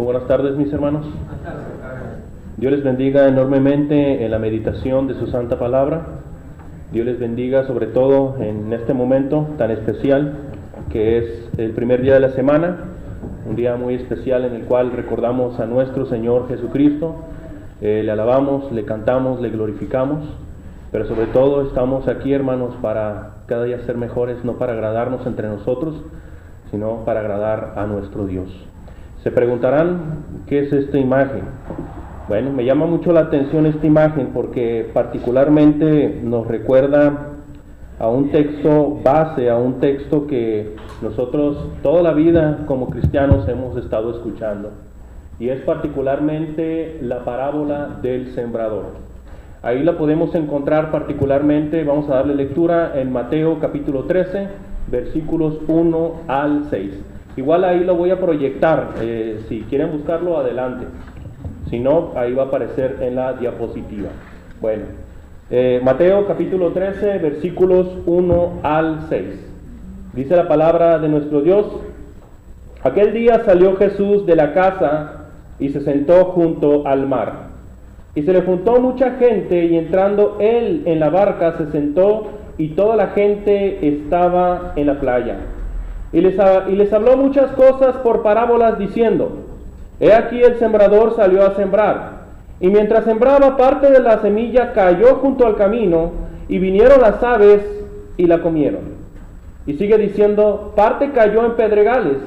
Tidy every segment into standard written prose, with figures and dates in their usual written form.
buenas tardes, mis hermanos. Dios les bendiga enormemente en la meditación de su santa palabra. Dios les bendiga sobre todo en este momento tan especial que es el primer día de la semana, un día muy especial en el cual recordamos a nuestro Señor Jesucristo, le alabamos, le cantamos, le glorificamos, pero sobre todo estamos aquí, hermanos, para cada día ser mejores, no para agradarnos entre nosotros, sino para agradar a nuestro Dios. Se preguntarán, ¿qué es esta imagen? Bueno, me llama mucho la atención esta imagen porque particularmente nos recuerda a un texto base, a un texto que nosotros toda la vida como cristianos hemos estado escuchando, y es particularmente la parábola del sembrador. Ahí la podemos encontrar particularmente, vamos a darle lectura en Mateo capítulo 13, versículos 1 al 6. Igual ahí lo voy a proyectar, si quieren buscarlo adelante, si no, ahí va a aparecer en la diapositiva. Bueno, Mateo capítulo 13, versículos 1 al 6. Dice la palabra de nuestro Dios: Aquel día salió Jesús de la casa y se sentó junto al mar. Y se le juntó mucha gente, y entrando él en la barca se sentó, y toda la gente estaba en la playa. Y les habló muchas cosas por parábolas, diciendo: He aquí el sembrador salió a sembrar. Y mientras sembraba, parte de la semilla cayó junto al camino, y vinieron las aves y la comieron. Y sigue diciendo: parte cayó en pedregales,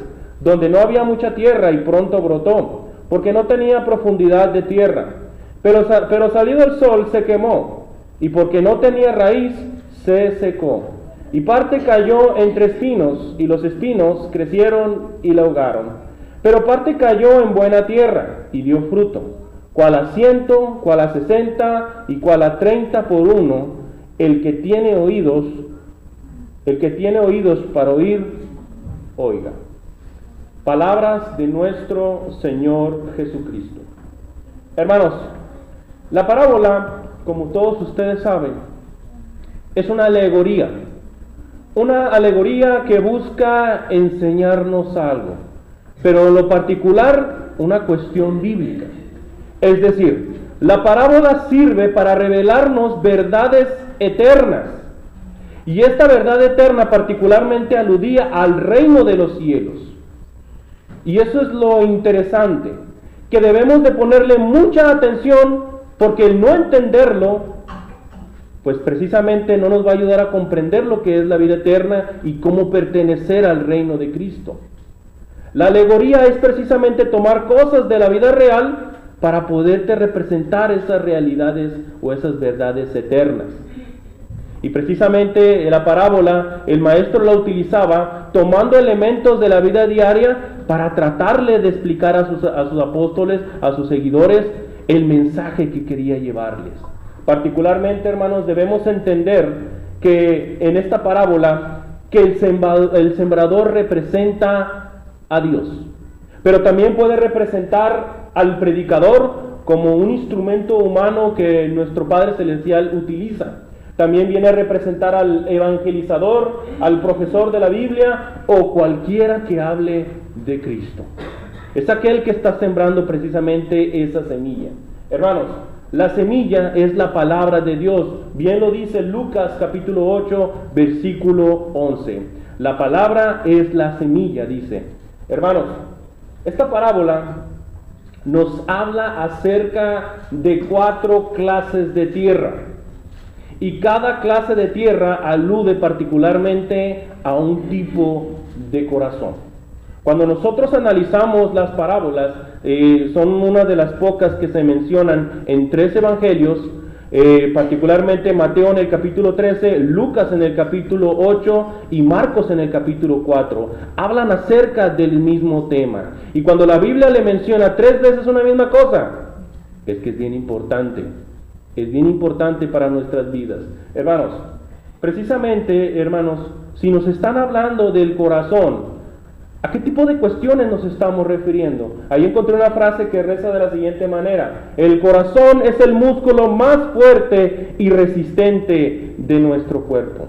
donde no había mucha tierra, y pronto brotó, porque no tenía profundidad de tierra. Pero salido el sol se quemó, y porque no tenía raíz, se secó. Y parte cayó entre espinos, y los espinos crecieron y la ahogaron. Pero parte cayó en buena tierra, y dio fruto, cual a 100, cual a 60, y cual a 30 por uno. El que tiene oídos para oír, oiga. Palabras de nuestro Señor Jesucristo. Hermanos, la parábola, como todos ustedes saben, es una alegoría que busca enseñarnos algo, pero en lo particular una cuestión bíblica. Es decir, la parábola sirve para revelarnos verdades eternas, y esta verdad eterna particularmente aludía al reino de los cielos. Y eso es lo interesante, que debemos de ponerle mucha atención, porque el no entenderlo, pues precisamente no nos va a ayudar a comprender lo que es la vida eterna y cómo pertenecer al reino de Cristo. La alegoría es precisamente tomar cosas de la vida real para poderte representar esas realidades o esas verdades eternas. Y precisamente la parábola, el maestro la utilizaba tomando elementos de la vida diaria para tratarle de explicar a sus apóstoles, a sus seguidores, el mensaje que quería llevarles. Particularmente, hermanos, debemos entender que en esta parábola que el sembrador representa a Dios, pero también puede representar al predicador como un instrumento humano que nuestro Padre Celestial utiliza. También viene a representar al evangelizador, al profesor de la Biblia o cualquiera que hable de Cristo. Es aquel que está sembrando precisamente esa semilla. Hermanos, la semilla es la palabra de Dios. Bien lo dice Lucas capítulo 8, versículo 11. La palabra es la semilla, dice. Hermanos, esta parábola nos habla acerca de 4 clases de tierra. Y cada clase de tierra alude particularmente a un tipo de corazón. Cuando nosotros analizamos las parábolas, son una de las pocas que se mencionan en 3 evangelios, particularmente Mateo en el capítulo 13, Lucas en el capítulo 8 y Marcos en el capítulo 4. Hablan acerca del mismo tema. Y cuando la Biblia le menciona 3 veces una misma cosa, es que es bien importante. Es bien importante para nuestras vidas. Hermanos, precisamente, hermanos, si nos están hablando del corazón, ¿a qué tipo de cuestiones nos estamos refiriendo? Ahí encontré una frase que reza de la siguiente manera: el corazón es el músculo más fuerte y resistente de nuestro cuerpo.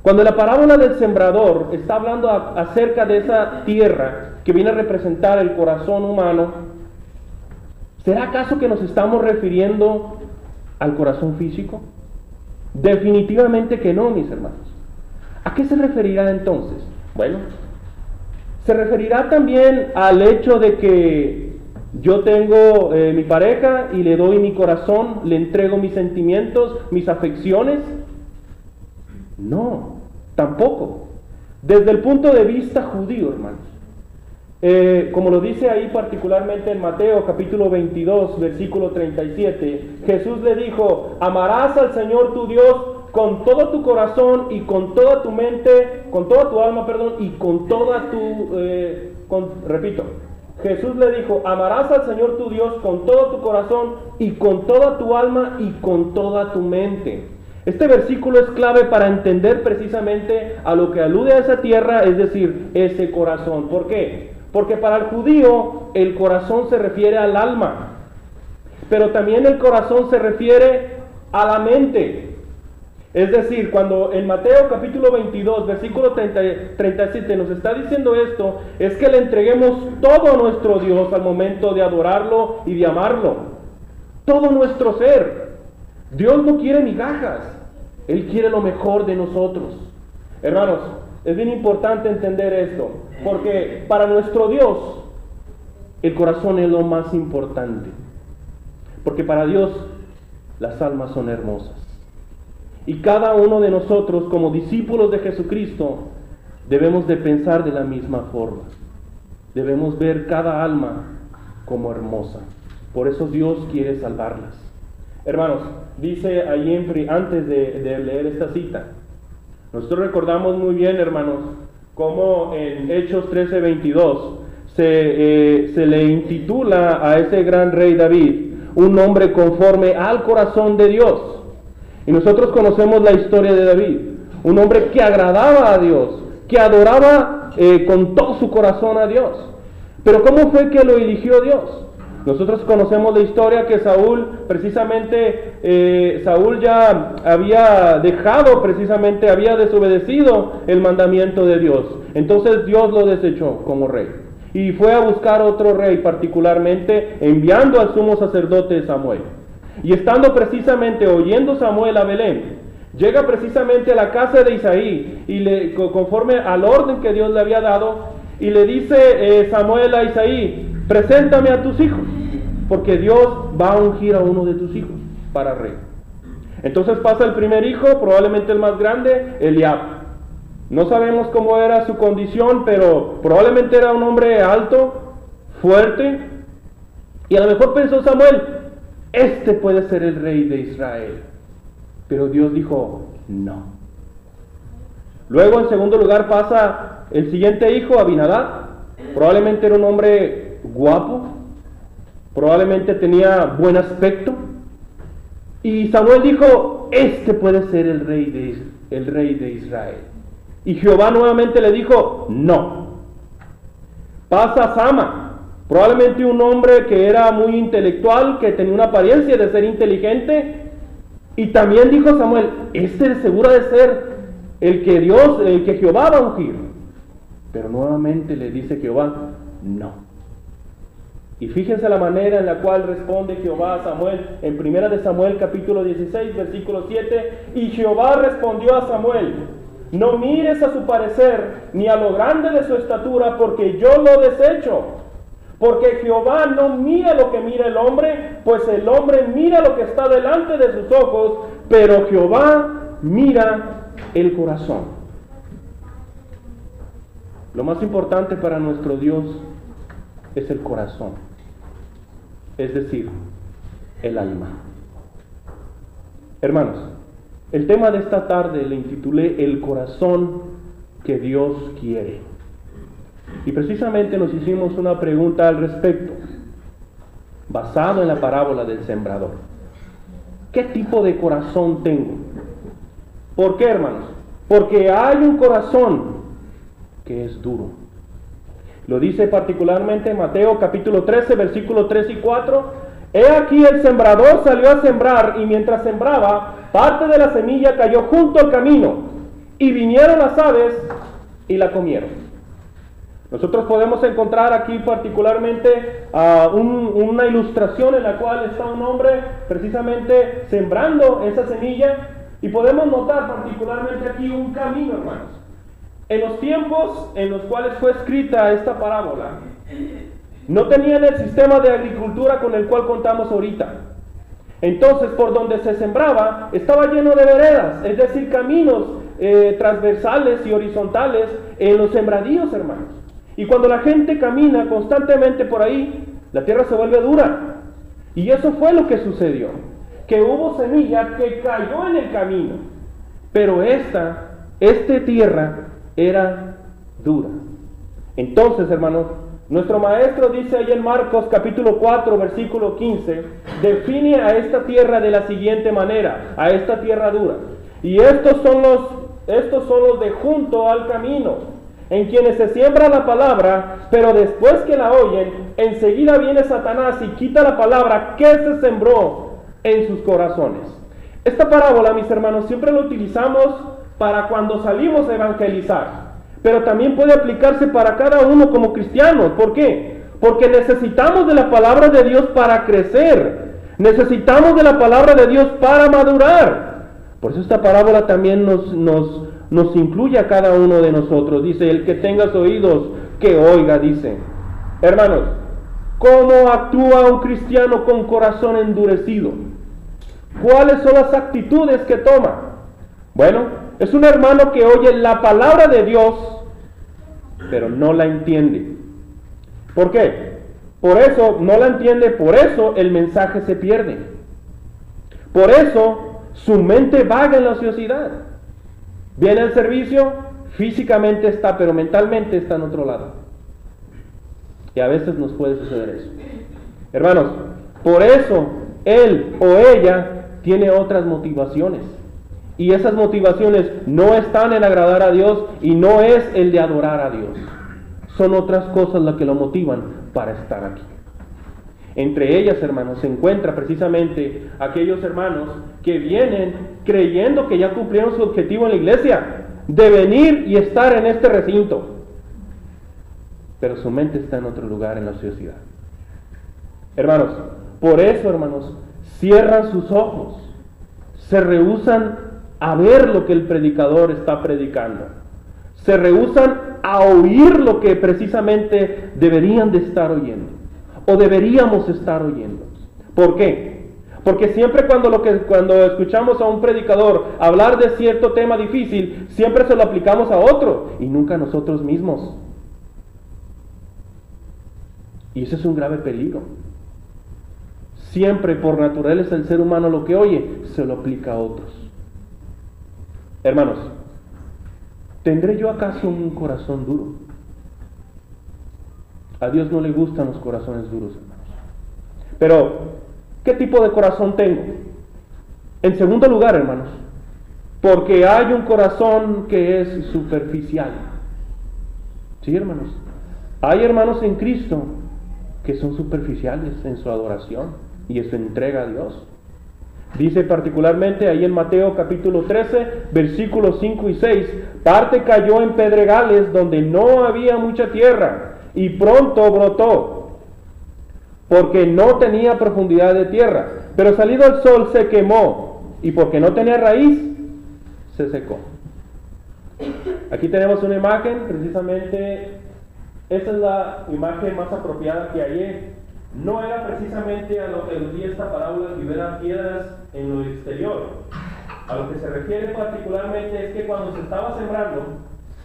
Cuando la parábola del sembrador está hablando acerca de esa tierra que viene a representar el corazón humano, ¿Será acaso que nos estamos refiriendo al corazón físico? Definitivamente que no, mis hermanos. ¿A qué se referirá entonces? Bueno, se referirá también al hecho de que yo tengo mi pareja y le doy mi corazón, le entrego mis sentimientos, mis afecciones. No, tampoco. Desde el punto de vista judío, hermanos. Como lo dice ahí particularmente en Mateo capítulo 22, versículo 37, Jesús le dijo: amarás al Señor tu Dios con todo tu corazón y con toda tu mente, con toda tu alma, y con toda tu... repito, Jesús le dijo: amarás al Señor tu Dios con todo tu corazón y con toda tu alma y con toda tu mente. Este versículo es clave para entender precisamente a lo que alude a esa tierra, es decir, ese corazón. ¿Por qué? Porque para el judío el corazón se refiere al alma, pero también el corazón se refiere a la mente. Es decir, cuando en Mateo capítulo 22, versículo 37 nos está diciendo esto, es que le entreguemos todo a nuestro Dios al momento de adorarlo y de amarlo. Todo nuestro ser. Dios no quiere migajas, Él quiere lo mejor de nosotros. Hermanos, es bien importante entender esto, porque para nuestro Dios el corazón es lo más importante. Porque para Dios las almas son hermosas. Y cada uno de nosotros, como discípulos de Jesucristo, debemos de pensar de la misma forma. Debemos ver cada alma como hermosa. Por eso Dios quiere salvarlas. Hermanos, dice ahí antes de leer esta cita, nosotros recordamos muy bien, hermanos, cómo en Hechos 13:22 se le intitula a ese gran rey David un hombre conforme al corazón de Dios. Y nosotros conocemos la historia de David, un hombre que agradaba a Dios, que adoraba con todo su corazón a Dios. Pero ¿cómo fue que lo eligió Dios? Nosotros conocemos la historia que Saúl ya había había desobedecido el mandamiento de Dios. Entonces Dios lo desechó como rey. Y fue a buscar otro rey, particularmente enviando al sumo sacerdote Samuel. Y estando precisamente oyendo Samuel a Belén, llega precisamente a la casa de Isaí, y conforme al orden que Dios le había dado, y le dice Samuel a Isaí: preséntame a tus hijos, porque Dios va a ungir a uno de tus hijos para rey. Entonces pasa el primer hijo, probablemente el más grande, Eliab. No sabemos cómo era su condición, pero probablemente era un hombre alto, fuerte, y a lo mejor pensó Samuel: este puede ser el rey de Israel. Pero Dios dijo: no. Luego, en segundo lugar, pasa el siguiente hijo, Abinadab. Probablemente era un hombre guapo, probablemente tenía buen aspecto. Y Samuel dijo: este puede ser el rey de Israel. Y Jehová nuevamente le dijo: no. Pasa Sama. Probablemente un hombre que era muy intelectual, que tenía una apariencia de ser inteligente. Y también dijo Samuel: este seguro de ser el que Jehová va a ungir. Pero nuevamente le dice Jehová: no. Y fíjense la manera en la cual responde Jehová a Samuel en 1 de Samuel capítulo 16, versículo 7. Y Jehová respondió a Samuel: no mires a su parecer, ni a lo grande de su estatura, porque yo lo desecho. Porque Jehová no mira lo que mira el hombre, pues el hombre mira lo que está delante de sus ojos, pero Jehová mira el corazón. Lo más importante para nuestro Dios es el corazón, es decir, el alma. Hermanos, el tema de esta tarde le intitulé El corazón que Dios quiere. Y precisamente nos hicimos una pregunta al respecto, basado en la parábola del sembrador. ¿Qué tipo de corazón tengo? ¿Por qué, hermanos? Porque hay un corazón que es duro. Lo dice particularmente Mateo capítulo 13, versículos 3 y 4. He aquí el sembrador salió a sembrar, y mientras sembraba, parte de la semilla cayó junto al camino, y vinieron las aves y la comieron. Nosotros podemos encontrar aquí particularmente una ilustración en la cual está un hombre precisamente sembrando esa semilla, y podemos notar particularmente aquí un camino, hermanos. En los tiempos en los cuales fue escrita esta parábola, no tenían el sistema de agricultura con el cual contamos ahorita. Entonces, por donde se sembraba, estaba lleno de veredas, es decir, caminos transversales y horizontales en los sembradíos, hermanos. Y cuando la gente camina constantemente por ahí, la tierra se vuelve dura. Y eso fue lo que sucedió, que hubo semilla que cayó en el camino, pero esta tierra era dura. Entonces, hermanos, nuestro maestro dice ahí en Marcos capítulo 4, versículo 15, define a esta tierra de la siguiente manera, a esta tierra dura. Y estos son los de junto al camino, en quienes se siembra la palabra, pero después que la oyen, enseguida viene Satanás y quita la palabra que se sembró en sus corazones. Esta parábola, mis hermanos, siempre la utilizamos para cuando salimos a evangelizar, pero también puede aplicarse para cada uno como cristianos. ¿Por qué? Porque necesitamos de la palabra de Dios para crecer, necesitamos de la palabra de Dios para madurar. Por eso esta parábola también nos incluye a cada uno de nosotros. Dice, el que tenga oídos, que oiga, dice. Hermanos, ¿cómo actúa un cristiano con corazón endurecido? ¿Cuáles son las actitudes que toma? Bueno, es un hermano que oye la palabra de Dios, pero no la entiende. ¿Por qué? Por eso no la entiende, por eso el mensaje se pierde. Por eso su mente vaga en la ociosidad. Viene al servicio, físicamente está, pero mentalmente está en otro lado. Y a veces nos puede suceder eso. Hermanos, por eso él o ella tiene otras motivaciones. Y esas motivaciones no están en agradar a Dios y no es el de adorar a Dios. Son otras cosas las que lo motivan para estar aquí. Entre ellas, hermanos, se encuentra precisamente aquellos hermanos que vienen creyendo que ya cumplieron su objetivo en la iglesia, de venir y estar en este recinto. Pero su mente está en otro lugar, en la ociosidad. Hermanos, por eso, hermanos, cierran sus ojos, se rehúsan a ver lo que el predicador está predicando, se rehúsan a oír lo que precisamente deberían de estar oyendo, o deberíamos estar oyendo. ¿Por qué? Porque siempre cuando escuchamos a un predicador hablar de cierto tema difícil, siempre se lo aplicamos a otro, y nunca a nosotros mismos. Y ese es un grave peligro. Siempre por naturaleza el ser humano lo que oye, se lo aplica a otros. Hermanos, ¿tendré yo acaso un corazón duro? A Dios no le gustan los corazones duros, hermanos. Pero, ¿qué tipo de corazón tengo? En segundo lugar, hermanos, porque hay un corazón que es superficial. Sí, hermanos. Hay hermanos en Cristo que son superficiales en su adoración y en su entrega a Dios. Dice particularmente ahí en Mateo capítulo 13, versículos 5 y 6, parte cayó en pedregales donde no había mucha tierra, y pronto brotó, porque no tenía profundidad de tierra. Pero salido el sol se quemó, y porque no tenía raíz, se secó. Aquí tenemos una imagen, precisamente, esta es la imagen más apropiada que hallé. No era precisamente a lo que aludía esta parábola que hubiera piedras en lo exterior. A lo que se refiere particularmente es que cuando se estaba sembrando,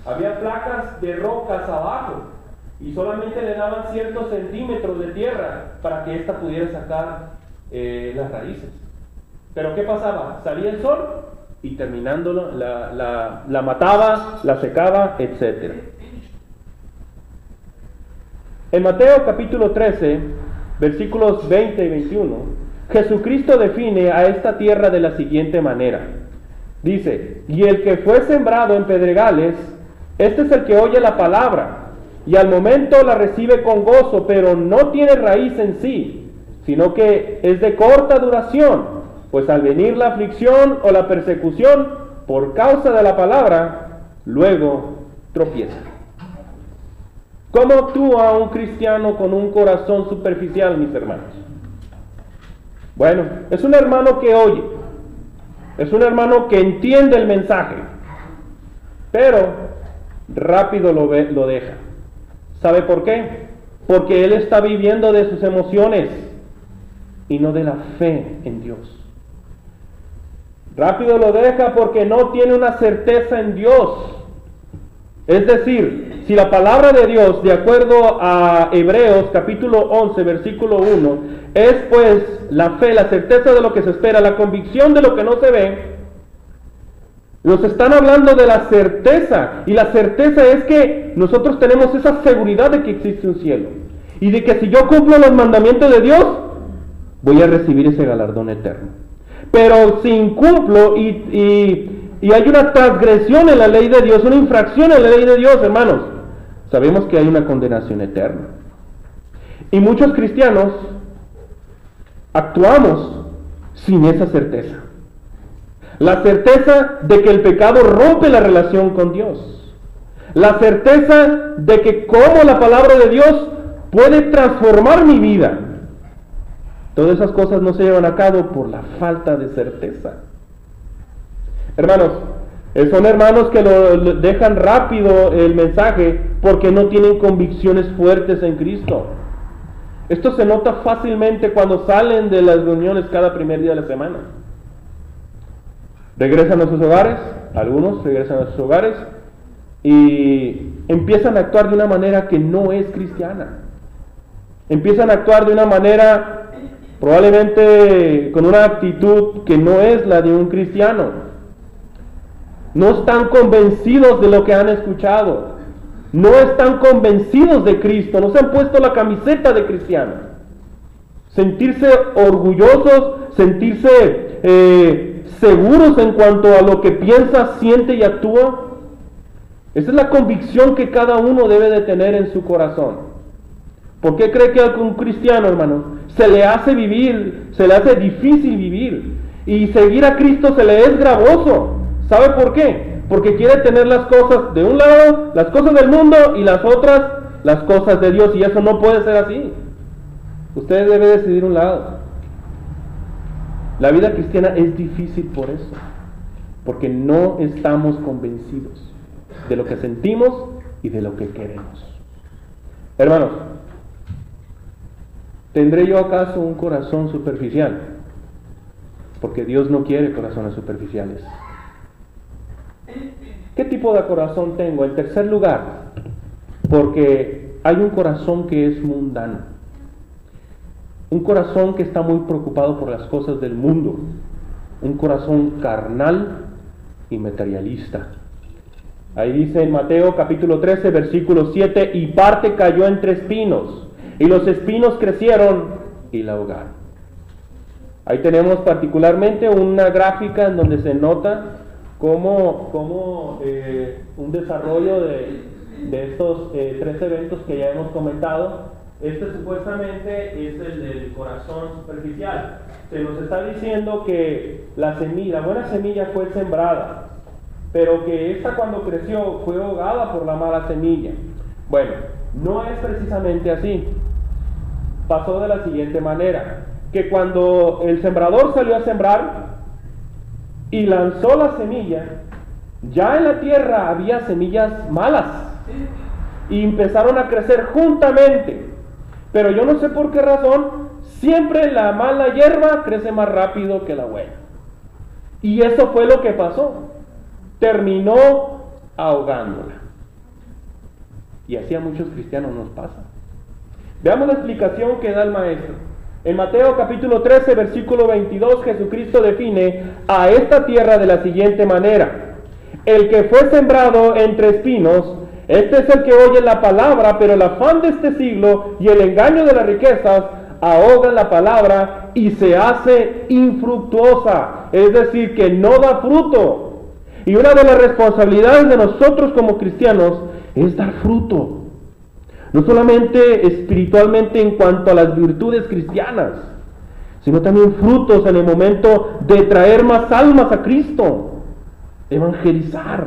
había placas de rocas abajo y solamente le daban ciertos centímetros de tierra para que ésta pudiera sacar las raíces. Pero ¿qué pasaba? Salía el sol y terminándolo la mataba, la secaba, etc. En Mateo capítulo 13, versículos 20 y 21, Jesucristo define a esta tierra de la siguiente manera. Dice, y el que fue sembrado en pedregales, este es el que oye la palabra, y al momento la recibe con gozo, pero no tiene raíz en sí, sino que es de corta duración, pues al venir la aflicción o la persecución por causa de la palabra, luego tropieza. ¿Cómo actúa un cristiano con un corazón superficial, mis hermanos? Bueno, es un hermano que oye, es un hermano que entiende el mensaje, pero rápido lo deja. ¿Sabe por qué? Porque él está viviendo de sus emociones y no de la fe en Dios. Rápido lo deja porque no tiene una certeza en Dios. Es decir, si la palabra de Dios, de acuerdo a Hebreos capítulo 11, versículo 1, es pues la fe, la certeza de lo que se espera, la convicción de lo que no se ve, nos están hablando de la certeza, y la certeza es que nosotros tenemos esa seguridad de que existe un cielo, y de que si yo cumplo los mandamientos de Dios, voy a recibir ese galardón eterno. Pero si incumplo y hay una transgresión en la ley de Dios, una infracción en la ley de Dios, hermanos, sabemos que hay una condenación eterna. Y muchos cristianos actuamos sin esa certeza. La certeza de que el pecado rompe la relación con Dios. La certeza de que como la palabra de Dios puede transformar mi vida. Todas esas cosas no se llevan a cabo por la falta de certeza. Hermanos, son hermanos que lo dejan rápido el mensaje porque no tienen convicciones fuertes en Cristo. Esto se nota fácilmente cuando salen de las reuniones cada primer día de la semana. Regresan a sus hogares, algunos regresan a sus hogares y empiezan a actuar de una manera que no es cristiana. Empiezan a actuar de una manera probablemente con una actitud que no es la de un cristiano. No están convencidos de lo que han escuchado. No están convencidos de Cristo. No se han puesto la camiseta de cristiano. Sentirse orgullosos, sentirse seguros en cuanto a lo que piensa, siente y actúa. Esa es la convicción que cada uno debe de tener en su corazón. ¿Por qué cree que a un cristiano, hermano, se le hace vivir, se le hace difícil vivir? Y seguir a Cristo se le es gravoso. ¿Sabe por qué? Porque quiere tener las cosas de un lado, las cosas del mundo, y las otras, las cosas de Dios. Y eso no puede ser así. Usted debe decidir un lado. La vida cristiana es difícil por eso. Porque no estamos convencidos de lo que sentimos y de lo que queremos. Hermanos, ¿tendré yo acaso un corazón superficial? Porque Dios no quiere corazones superficiales. ¿Qué tipo de corazón tengo? En tercer lugar, porque hay un corazón que es mundano. Un corazón que está muy preocupado por las cosas del mundo. Un corazón carnal y materialista. Ahí dice en Mateo capítulo 13, versículo 7, y parte cayó entre espinos, y los espinos crecieron y la ahogaron. Ahí tenemos particularmente una gráfica en donde se nota cómo un desarrollo de estos tres eventos que ya hemos comentado. Este supuestamente es el del corazón superficial. Se nos está diciendo que la buena semilla fue sembrada, pero que esta cuando creció fue ahogada por la mala semilla. Bueno, no es precisamente así. Pasó de la siguiente manera, que cuando el sembrador salió a sembrar y lanzó la semilla, ya en la tierra había semillas malas y empezaron a crecer juntamente. Pero yo no sé por qué razón, siempre la mala hierba crece más rápido que la buena. Y eso fue lo que pasó. Terminó ahogándola. Y así a muchos cristianos nos pasa. Veamos la explicación que da el maestro. En Mateo capítulo 13, versículo 22, Jesucristo define a esta tierra de la siguiente manera: el que fue sembrado entre espinos, este es el que oye la palabra, pero el afán de este siglo y el engaño de las riquezas ahogan la palabra y se hace infructuosa, es decir, que no da fruto. Y una de las responsabilidades de nosotros como cristianos es dar fruto. No solamente espiritualmente en cuanto a las virtudes cristianas, sino también frutos en el momento de traer más almas a Cristo. Evangelizar.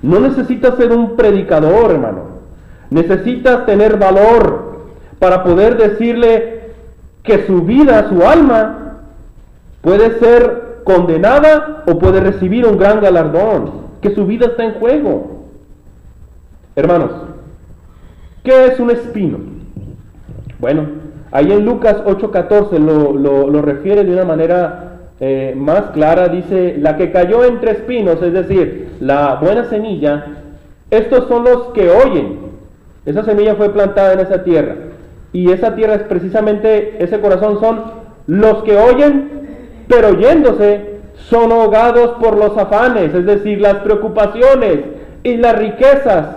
No necesitas ser un predicador, hermano. Necesitas tener valor para poder decirle que su vida, su alma, puede ser condenada o puede recibir un gran galardón, que su vida está en juego. Hermanos, ¿qué es un espino? Bueno, ahí en Lucas 8:14 lo refiere de una manera más clara. Dice, la que cayó entre espinos, es decir, la buena semilla, estos son los que oyen. Esa semilla fue plantada en esa tierra, y esa tierra es precisamente, ese corazón son los que oyen, pero oyéndose son ahogados por los afanes, es decir, las preocupaciones y las riquezas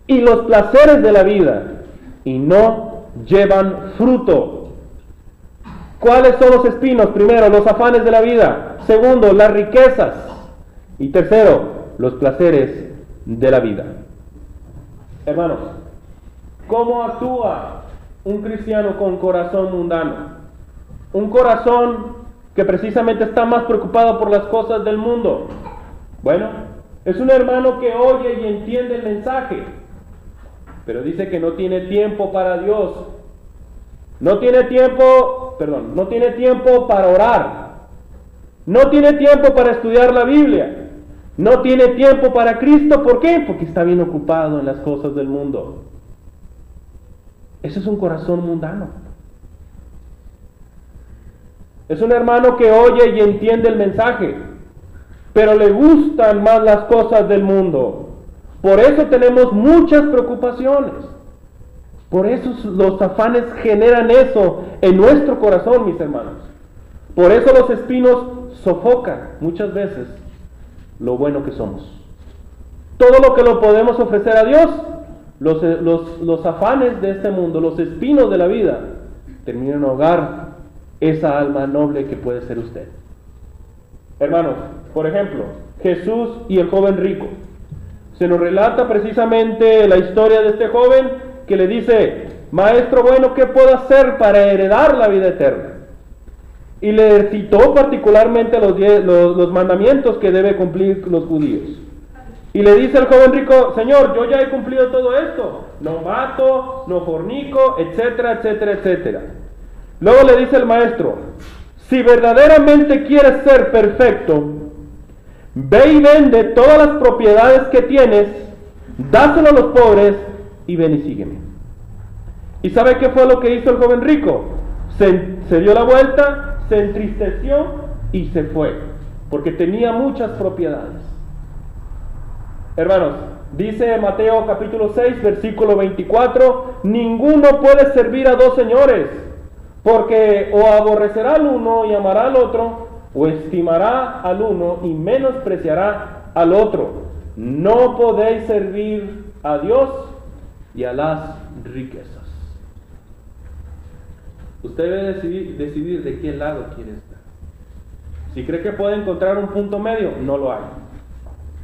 y los placeres de la vida, y no llevan fruto. ¿Cuáles son los espinos? Primero, los afanes de la vida. Segundo, las riquezas. Y tercero, los placeres de la vida. Hermanos, ¿cómo actúa un cristiano con corazón mundano? Un corazón que precisamente está más preocupado por las cosas del mundo. Bueno, es un hermano que oye y entiende el mensaje, pero dice que no tiene tiempo para Dios. No tiene tiempo para orar. No tiene tiempo para estudiar la Biblia. No tiene tiempo para Cristo. ¿Por qué? Porque está bien ocupado en las cosas del mundo. Ese es un corazón mundano. Es un hermano que oye y entiende el mensaje, pero le gustan más las cosas del mundo. Por eso tenemos muchas preocupaciones. Por eso los afanes generan eso en nuestro corazón, mis hermanos. Por eso los espinos sofocan muchas veces lo bueno que somos. Todo lo que lo podemos ofrecer a Dios, los afanes de este mundo, los espinos de la vida, terminan en ahogar esa alma noble que puede ser usted. Hermanos, por ejemplo, Jesús y el joven rico. Se nos relata precisamente la historia de este joven que le dice: Maestro bueno, ¿qué puedo hacer para heredar la vida eterna? Y le citó particularmente los mandamientos que debe cumplir los judíos. Y le dice el joven rico: Señor, yo ya he cumplido todo esto. No mato, no fornico, etcétera, etcétera, etcétera. Luego le dice el maestro: si verdaderamente quieres ser perfecto, ve y vende todas las propiedades que tienes, dáselo a los pobres y ven y sígueme. ¿Y sabe qué fue lo que hizo el joven rico? Se dio la vuelta, se entristeció y se fue, porque tenía muchas propiedades. Hermanos, dice Mateo capítulo 6, versículo 24, ninguno puede servir a dos señores, porque o aborrecerá al uno y amará al otro, o estimará al uno y menospreciará al otro. No podéis servir a Dios y a las riquezas. Usted debe decidir de qué lado quiere estar. Si cree que puede encontrar un punto medio, no lo hay.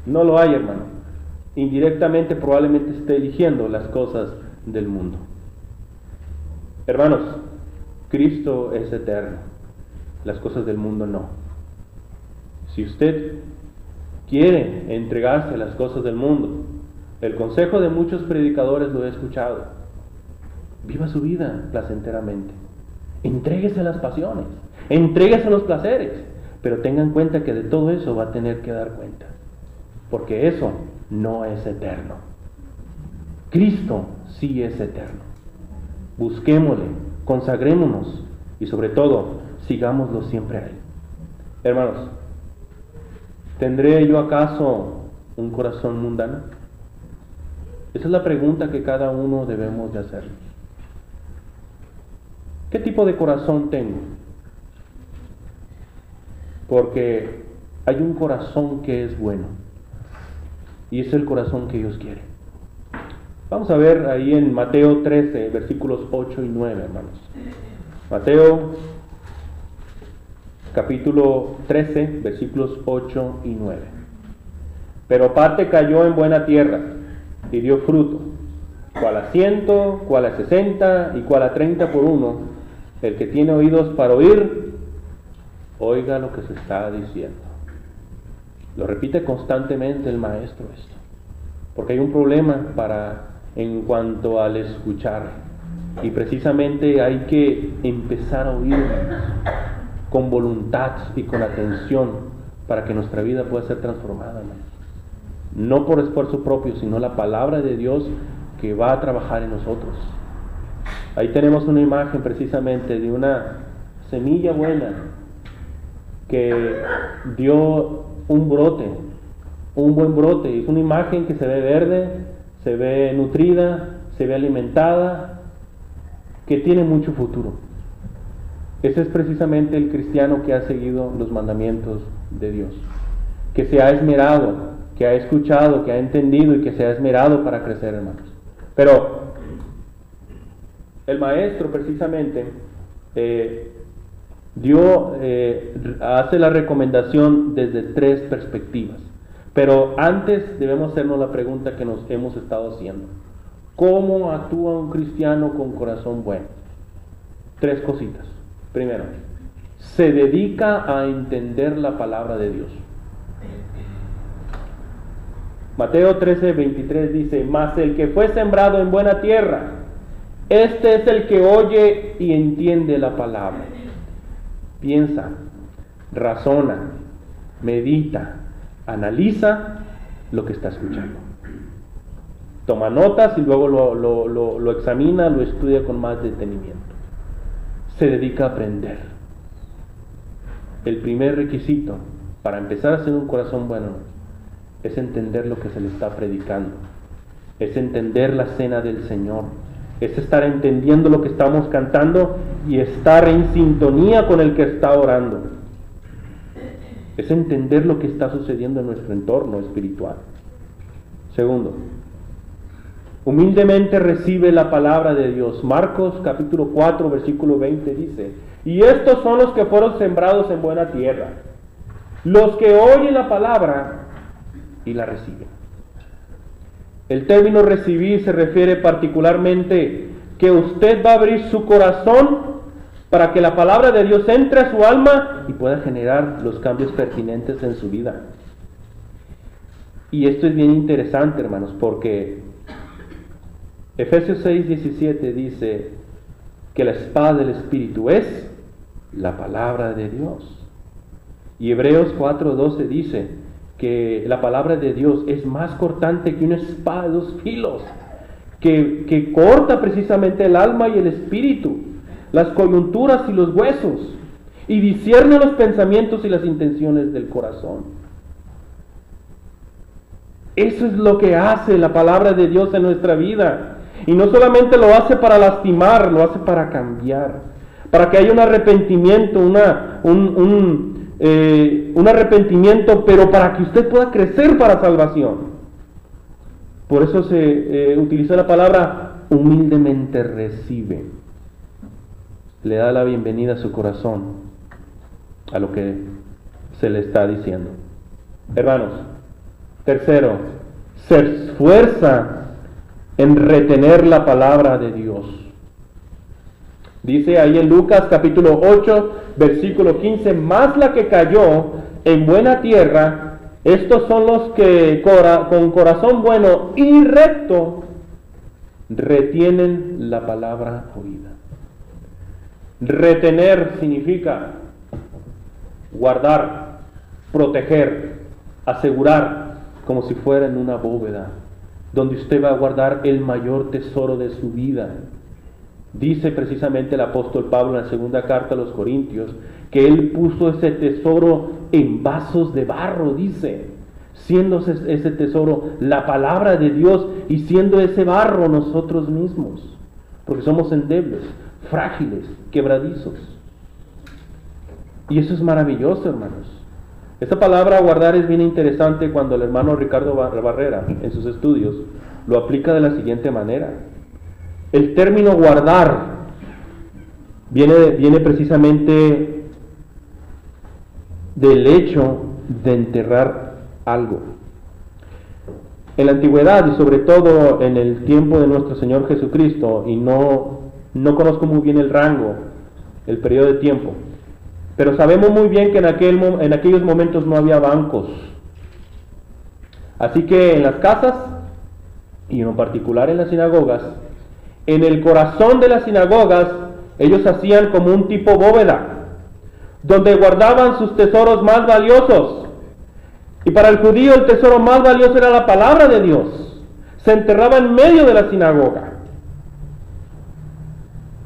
No lo hay, hermano. Indirectamente probablemente esté eligiendo las cosas del mundo. Hermanos, Cristo es eterno. Las cosas del mundo no. Si usted quiere entregarse a las cosas del mundo, el consejo de muchos predicadores lo he escuchado: viva su vida placenteramente, entréguese a las pasiones, entréguese a los placeres, pero tenga en cuenta que de todo eso va a tener que dar cuenta, porque eso no es eterno. Cristo sí es eterno. Busquémosle, consagrémonos y sobre todo sigámoslo siempre a Él. Hermanos, ¿tendré yo acaso un corazón mundano? Esa es la pregunta que cada uno debemos de hacer. ¿Qué tipo de corazón tengo? Porque hay un corazón que es bueno, y es el corazón que Dios quiere. Vamos a ver ahí en Mateo 13, versículos 8 y 9, hermanos. Mateo capítulo 13, versículos 8 y 9. Pero parte cayó en buena tierra y dio fruto, cual a 100, cual a 60 y cual a 30 por uno. El que tiene oídos para oír, oiga lo que se está diciendo. Lo repite constantemente el maestro esto, porque hay un problema para en cuanto al escuchar. Y precisamente hay que empezar a oír, hermanos, con voluntad y con atención para que nuestra vida pueda ser transformada, hermanos. No por esfuerzo propio, sino la palabra de Dios que va a trabajar en nosotros. Ahí tenemos una imagen precisamente de una semilla buena que dio un brote, un buen brote. Es una imagen que se ve verde, se ve nutrida, se ve alimentada, que tiene mucho futuro. Ese es precisamente el cristiano que ha seguido los mandamientos de Dios, que se ha esmerado, que ha escuchado, que ha entendido y que se ha esmerado para crecer, hermanos. Pero el maestro precisamente hace la recomendación desde 3 perspectivas. Pero antes debemos hacernos la pregunta que nos hemos estado haciendo: ¿cómo actúa un cristiano con corazón bueno? 3 cositas. Primero, se dedica a entender la palabra de Dios. Mateo 13:23 dice: mas el que fue sembrado en buena tierra, este es el que oye y entiende la palabra. Piensa, razona, medita, analiza lo que está escuchando. Toma notas y luego lo examina, lo estudia con más detenimiento. Se dedica a aprender. El primer requisito para empezar a hacer un corazón bueno es entender lo que se le está predicando, es entender la cena del Señor, es estar entendiendo lo que estamos cantando y estar en sintonía con el que está orando. Es entender lo que está sucediendo en nuestro entorno espiritual. Segundo, humildemente recibe la palabra de Dios. Marcos capítulo 4 versículo 20 dice: y estos son los que fueron sembrados en buena tierra, los que oyen la palabra y la reciben. El término recibir se refiere particularmente que usted va a abrir su corazón para que la palabra de Dios entre a su alma y pueda generar los cambios pertinentes en su vida. Y esto es bien interesante, hermanos, porque Efesios 6:17 dice que la espada del Espíritu es la palabra de Dios. Y Hebreos 4:12 dice que la palabra de Dios es más cortante que una espada de 2 filos, que corta precisamente el alma y el espíritu, las coyunturas y los huesos, y discierne los pensamientos y las intenciones del corazón. Eso es lo que hace la palabra de Dios en nuestra vida. Y no solamente lo hace para lastimar, lo hace para cambiar, para que haya un arrepentimiento, un arrepentimiento, pero para que usted pueda crecer para salvación. Por eso se utiliza la palabra humildemente recibe. Le da la bienvenida a su corazón a lo que se le está diciendo. Hermanos, tercero, se esfuerza en retener la palabra de Dios. Dice ahí en Lucas capítulo 8 versículo 15: más la que cayó en buena tierra, estos son los que con corazón bueno y recto retienen la palabra oída. Retener significa guardar, proteger, asegurar, como si fuera en una bóveda, donde usted va a guardar el mayor tesoro de su vida. Dice precisamente el apóstol Pablo en la segunda carta a los Corintios que él puso ese tesoro en vasos de barro, dice, siendo ese tesoro la palabra de Dios y siendo ese barro nosotros mismos, porque somos endebles, frágiles, quebradizos. Y eso es maravilloso, hermanos. Esta palabra guardar es bien interesante cuando el hermano Ricardo Barrera en sus estudios lo aplica de la siguiente manera. El término guardar viene precisamente del hecho de enterrar algo. En la antigüedad y sobre todo en el tiempo de nuestro Señor Jesucristo, y no conozco muy bien el rango, el periodo de tiempo, pero sabemos muy bien que en aquellos momentos no había bancos. Así que en las casas y en particular en las sinagogas, en el corazón de las sinagogas ellos hacían como un tipo bóveda, donde guardaban sus tesoros más valiosos. Y para el judío el tesoro más valioso era la palabra de Dios. Se enterraba en medio de la sinagoga.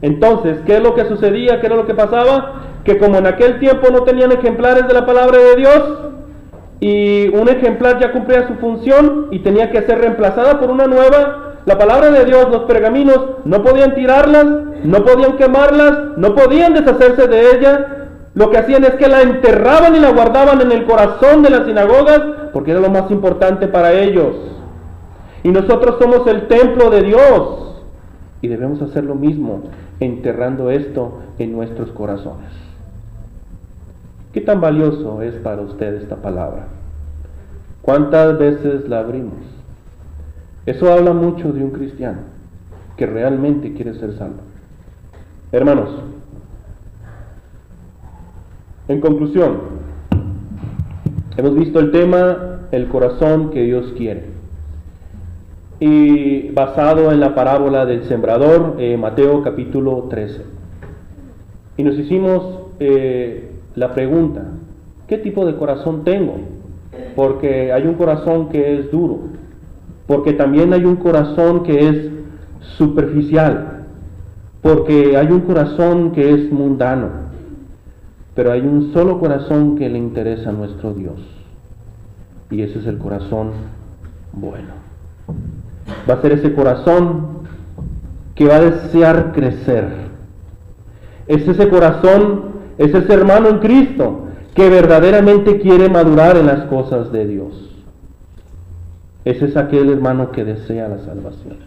Entonces, ¿qué es lo que sucedía? ¿Qué era lo que pasaba? Que como en aquel tiempo no tenían ejemplares de la palabra de Dios, y un ejemplar ya cumplía su función y tenía que ser reemplazada por una nueva, la palabra de Dios, los pergaminos, no podían tirarlas, no podían quemarlas, no podían deshacerse de ella. Lo que hacían es que la enterraban y la guardaban en el corazón de las sinagogas, porque era lo más importante para ellos. Y nosotros somos el templo de Dios, y debemos hacer lo mismo, enterrando esto en nuestros corazones. ¿Qué tan valioso es para usted esta palabra? ¿Cuántas veces la abrimos? Eso habla mucho de un cristiano que realmente quiere ser salvo. Hermanos, en conclusión, hemos visto el tema, el corazón que Dios quiere. Y basado en la parábola del sembrador, Mateo capítulo 13. Y nos hicimos la pregunta, ¿qué tipo de corazón tengo? Porque hay un corazón que es duro, porque también hay un corazón que es superficial, porque hay un corazón que es mundano, pero hay un solo corazón que le interesa a nuestro Dios, y ese es el corazón bueno. Va a ser ese corazón que va a desear crecer. Es ese corazón, es ese hermano en Cristo que verdaderamente quiere madurar en las cosas de Dios. Ese es aquel hermano que desea la salvación.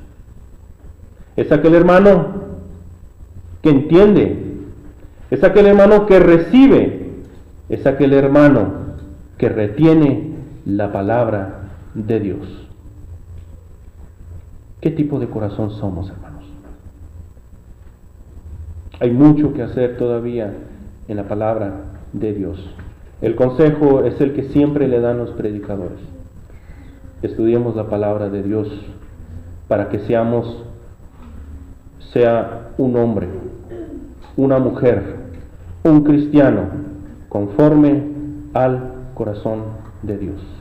Es aquel hermano que entiende. Es aquel hermano que recibe. Es aquel hermano que retiene la palabra de Dios. ¿Qué tipo de corazón somos, hermanos? Hay mucho que hacer todavía en la palabra de Dios. El consejo es el que siempre le dan los predicadores. Estudiemos la palabra de Dios para que sea un hombre, una mujer, un cristiano conforme al corazón de Dios.